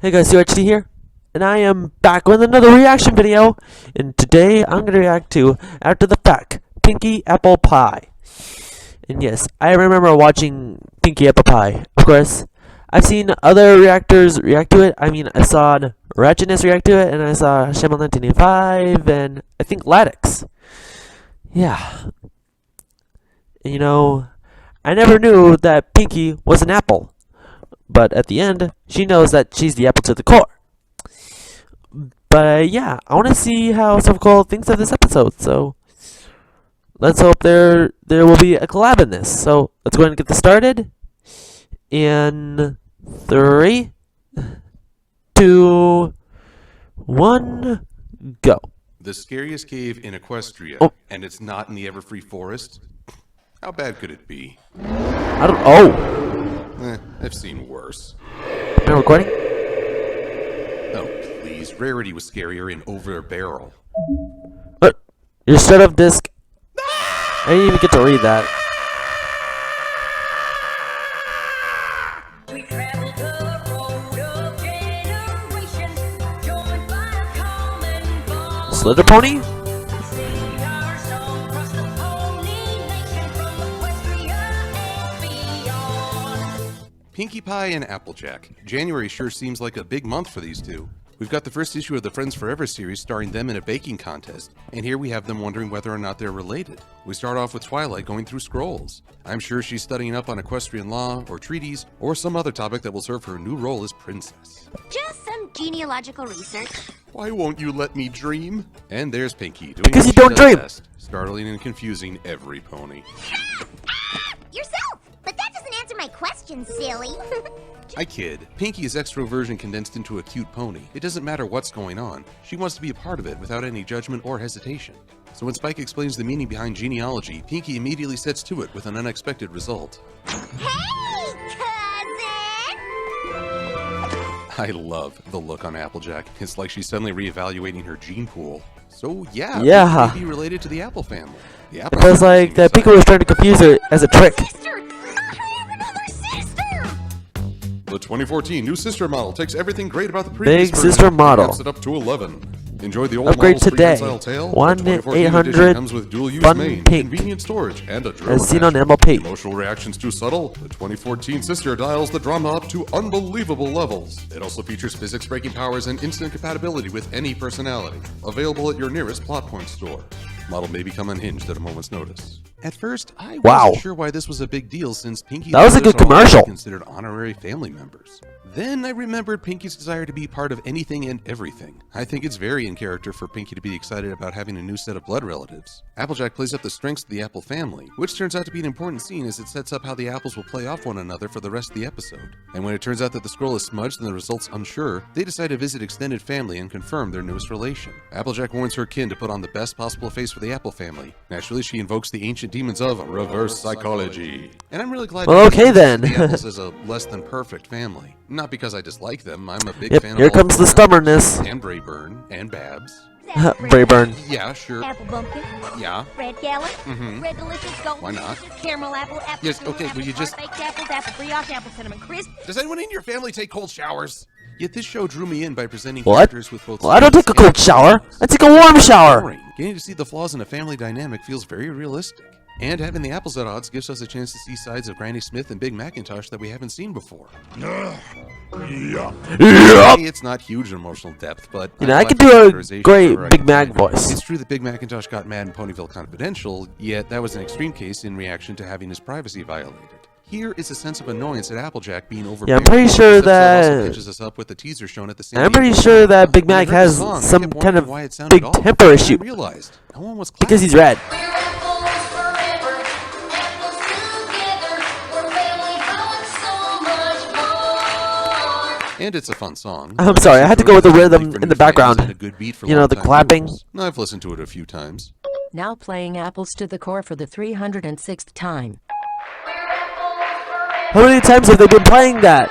Hey guys, UHD here, and I am back with another reaction video, and today I'm going to react to After the Fact, Pinkie Apple Pie. And yes, I remember watching Pinkie Apple Pie. Of course, I've seen other reactors react to it. I mean, I saw Ratchetness react to it, and I saw Shaman1985, and I think Ladix. Yeah. And, you know, I never knew that Pinkie was an apple. But at the end, she knows that she's the apple to the core. But yeah, I want to see how Silver-Quill thinks of this episode. So let's hope there will be a collab in this. So let's go ahead and get this started. In 3, 2, 1, go. The scariest cave in Equestria, and it's not in the Everfree Forest? How bad could it be? I don't. Oh. I've seen worse. Am I recording? Oh, please. Rarity was scarier in Over a Barrel. What? Your setup disk. I didn't even get to read that. Slither Pony? Pinkie Pie and Applejack. January sure seems like a big month for these two. We've got the first issue of the Friends Forever series starring them in a baking contest, and here we have them wondering whether or not they're related. We start off with Twilight going through scrolls. I'm sure she's studying up on equestrian law, or treaties, or some other topic that will serve her new role as princess. Just some genealogical research. Why won't you let me dream? And there's Pinkie doing Because you what she don't does dream. best, startling and confusing every pony. Yourself! But that doesn't answer my question, silly. I kid. Pinkie is extroversion condensed into a cute pony. It doesn't matter what's going on. She wants to be a part of it without any judgment or hesitation. So when Spike explains the meaning behind genealogy, Pinkie immediately sets to it with an unexpected result. Hey, cousin! I love the look on Applejack. It's like she's suddenly reevaluating her gene pool. So yeah, Yeah. Pinkie may be related to the Apple family. The Apple It was family like seems that Pinkie was trying to confuse her as a trick. Sister! I have another sister! The 2014 new sister model takes everything great about the previous Big version sister and model. amps it up to 11. Enjoy the old Upgrade model's today. prehensile tail. 1-800 The 2014 edition comes with dual-use Fun main, Pink. convenient storage, and a drill As seen on attachment. MLP. Emotional reactions too subtle? The 2014 sister dials the drama up to unbelievable levels. It also features physics-breaking powers and instant compatibility with any personality. Available at your nearest plot point store. Model may become unhinged at a moment's notice. At first, I wasn't sure why this was a big deal since Pinkie That was a good commercial. Considered honorary family members. Then I remembered Pinkie's desire to be part of anything and everything. I think it's very in character for Pinkie to be excited about having a new set of blood relatives. Applejack plays up the strengths of the Apple family, which turns out to be an important scene as it sets up how the apples will play off one another for the rest of the episode. And when it turns out that the scroll is smudged and the results unsure, they decide to visit extended family and confirm their newest relation. Applejack warns her kin to put on the best possible face for the Apple family. Naturally, she invokes the ancient demons of reverse psychology. And I'm really glad Okay then. the apples as a less than perfect family. Not because I dislike them, I'm a big fan of Here all comes of the them. stubbornness. And Brayburn, and Babs. Brayburn. Yeah, sure. Apple bumpkin. Yeah. Red gallon. Mm-hmm. Red delicious gold. Why not? Delicious, caramel apple. Apple. Yes, cinnamon, okay, apple will you tart, just- baked apples, apple brioche, apple cinnamon crisp. Does anyone in your family take cold showers? Yet this show drew me in by presenting What? characters with both. Well, I don't take a strengths cold shower. I take a warm shower. boring. Getting to see the flaws in a family dynamic feels very realistic. And having the apples at odds gives us a chance to see sides of Granny Smith and Big Macintosh that we haven't seen before. Maybe it's not huge in emotional depth, but You know, I'm I glad could the do a characterization great where I Big can Mac find it. voice. It's true that Big Macintosh got mad in Ponyville Confidential, yet that was an extreme case in reaction to having his privacy violated. Here is a sense of annoyance at Applejack being overbearing. Yeah, I'm pretty sure This episode also that- catches us up with the teaser shown at the San I'm pretty Diego sure Comic-Con. that Big When I Mac heard the has song, I some kept kind wondering of why it sounded big off. temper And issue. I realized no one was Because he's clapping. red. And it's a fun song. I'm sorry, I had to go with the rhythm For in new the fans background. and a good beat for You know, the longtime clapping. viewers. I've listened to it a few times. Now playing Apples to the Core for the 306th time. How many times have they been playing that?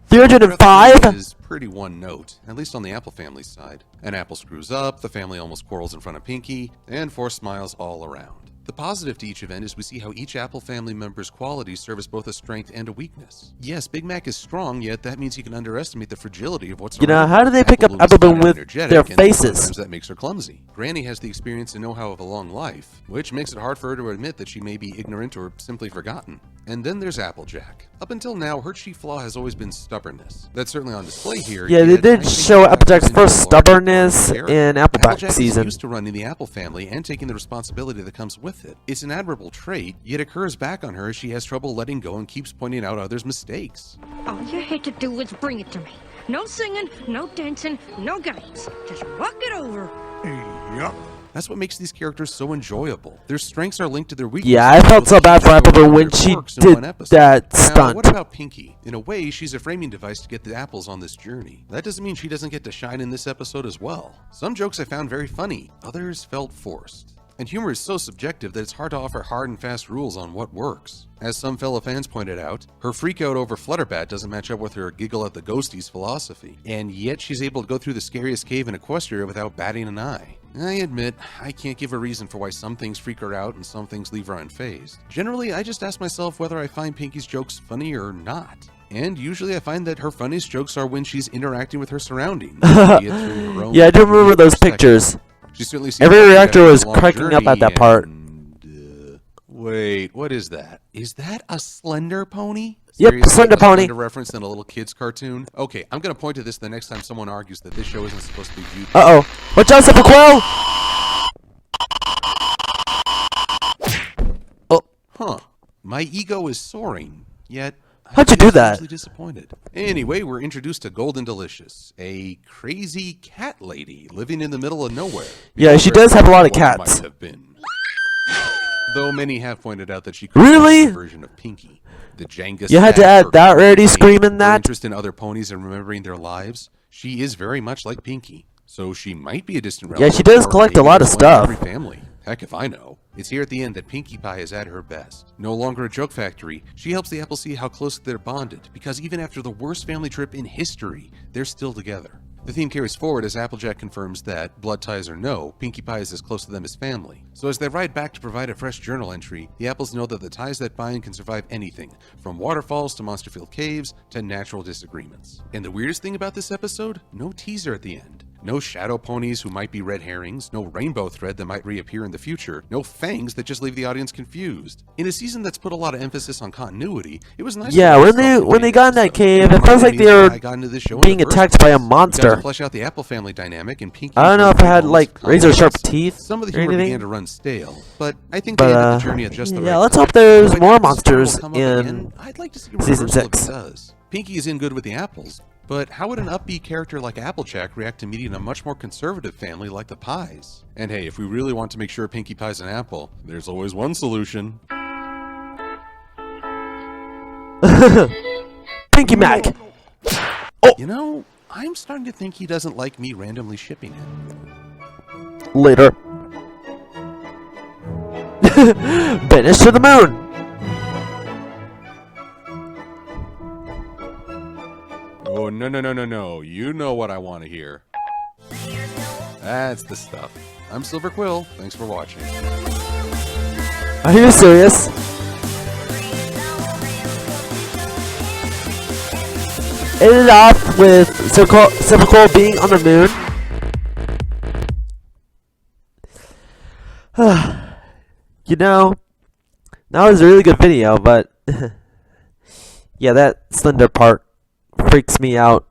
305? Is pretty one note, at least on the Apple family's side. An apple screws up, the family almost quarrels in front of Pinkie, and forced smiles all around. The positive to each event is we see how each Apple family member's qualities serve as both a strength and a weakness. Yes, Big Mac is strong, yet that means you can underestimate the fragility of what's You know, around how do they pick up Apple Apple Bloom Bloom is with fat and their energetic, and faces? sometimes that makes her clumsy. Granny has the experience and know-how of a long life, which makes it hard for her to admit that she may be ignorant or simply forgotten. And then there's Applejack. Up until now, her chief flaw has always been stubbornness. That's certainly on display here. Yeah, they yet I did think show the fact Applejack's that first it's a larger stubbornness character. in Applejack Applejack is season. used to running the Apple family and taking the responsibility that comes with it. It's an admirable trait, yet occurs back on her as she has trouble letting go and keeps pointing out others' mistakes. All you had to do was bring it to me. No singing, no dancing, no games. Just walk it over. That's what makes these characters so enjoyable. Their strengths are linked to their weaknesses. Yeah, I felt so bad for Apple Bloom when she did that Now, stunt. what about Pinkie? In a way, she's a framing device to get the apples on this journey. That doesn't mean she doesn't get to shine in this episode as well. Some jokes I found very funny, others felt forced. And humor is so subjective that it's hard to offer hard and fast rules on what works. As some fellow fans pointed out, her freakout over Flutterbat doesn't match up with her giggle at the ghosties philosophy, and yet she's able to go through the scariest cave in Equestria without batting an eye. I admit, I can't give a reason for why some things freak her out and some things leave her unfazed. Generally, I just ask myself whether I find Pinkie's jokes funny or not. And usually I find that her funniest jokes are when she's interacting with her surroundings. Be it through her own Yeah, I do remember those perspective. pictures. She certainly seems Every like she's reactor had a was long cracking up at that journey part. and, wait, what is that? Is that a Slender Pony? Yep, Seriously, Slender a Pony. Slender reference in a little kid's cartoon? Okay, I'm gonna point to this the next time someone argues that this show isn't supposed to be viewed. Uh-oh. Watch out, Silver-Quill! Oh, Huh. My ego is soaring, yet How'd you do that? hugely disappointed. Anyway, we're introduced to Golden Delicious, a crazy cat lady living in the middle of nowhere. Yeah, she does have a lot of What cats. might have been. Though many have pointed out that she could Really? be a version of Pinkie. The Jenga You had to stack, add her that rarity her scream in that? interest in other ponies and remembering their lives. She is very much like Pinkie, so she might be a distant relative. Yeah, she does or collect a maybe lot of just one in stuff. Every family. Heck if I know. It's here at the end that Pinkie Pie is at her best. No longer a joke factory, she helps the Apple see how close they're bonded, because even after the worst family trip in history, they're still together. The theme carries forward as Applejack confirms that, blood ties or no, Pinkie Pie is as close to them as family. So as they ride back to provide a fresh journal entry, the Apples know that the ties that bind can survive anything, from waterfalls to monster-filled caves to natural disagreements. And the weirdest thing about this episode? No teaser at the end. No shadow ponies who might be red herrings, no rainbow thread that might reappear in the future, no fangs that just leave the audience confused. In a season that's put a lot of emphasis on continuity, it was nice. Yeah, when they got in that cave, it feels like they were being attacked by a monster. To flesh out the Apple family dynamic and Pinkie. I don't know if it had like razor sharp teeth Some of the or humor began anything. to run stale, but I think they ended the journey at just the right yeah, let's time. hope there's If I more think this story will monsters come up again, in I'd like to see a season reversal if 6. it does. Pinkie is in good with the apples, but how would an upbeat character like Applejack react to meeting a much more conservative family like the Pies? And hey, if we really want to make sure Pinkie Pie's an apple, there's always one solution. Pinkie Mac. You know, I'm starting to think he doesn't like me randomly shipping him. Later. Banish to the moon. Oh, no. You know what I want to hear. That's the stuff. I'm Silver-Quill. Thanks for watching. Are you serious? Ended off with Silver-Quill being on the moon. You know, that was a really good video, but yeah, that Slender part freaks me out.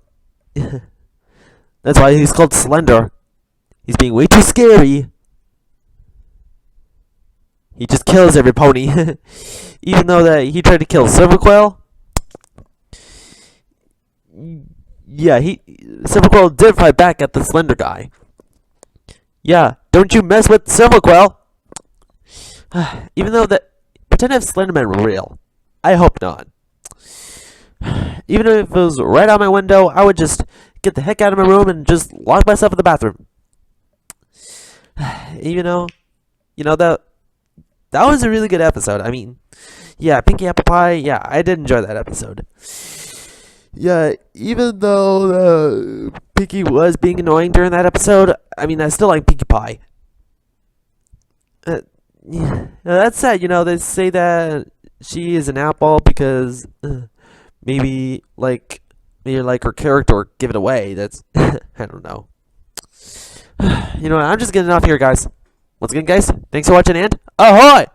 That's why he's called Slender. He's being way too scary. He just kills every pony. Even though that he tried to kill Silver-Quill. Yeah, Silver-Quill did fight back at the Slender guy. Yeah, don't you mess with Silver-Quill. Even though that, pretend if Slenderman were real. I hope not. Even if it was right out my window, I would just get the heck out of my room and just lock myself in the bathroom. Even though, that was a really good episode. I mean, yeah, Pinkie Apple Pie, yeah, I did enjoy that episode. Yeah, even though Pinkie was being annoying during that episode, I mean, I still like Pinkie Pie. yeah, that's sad. You know, they say that she is an apple because maybe like her character or give it away. That's I don't know. You know what? I'm just getting off here, guys. Once again, guys, thanks for watching and ahoy!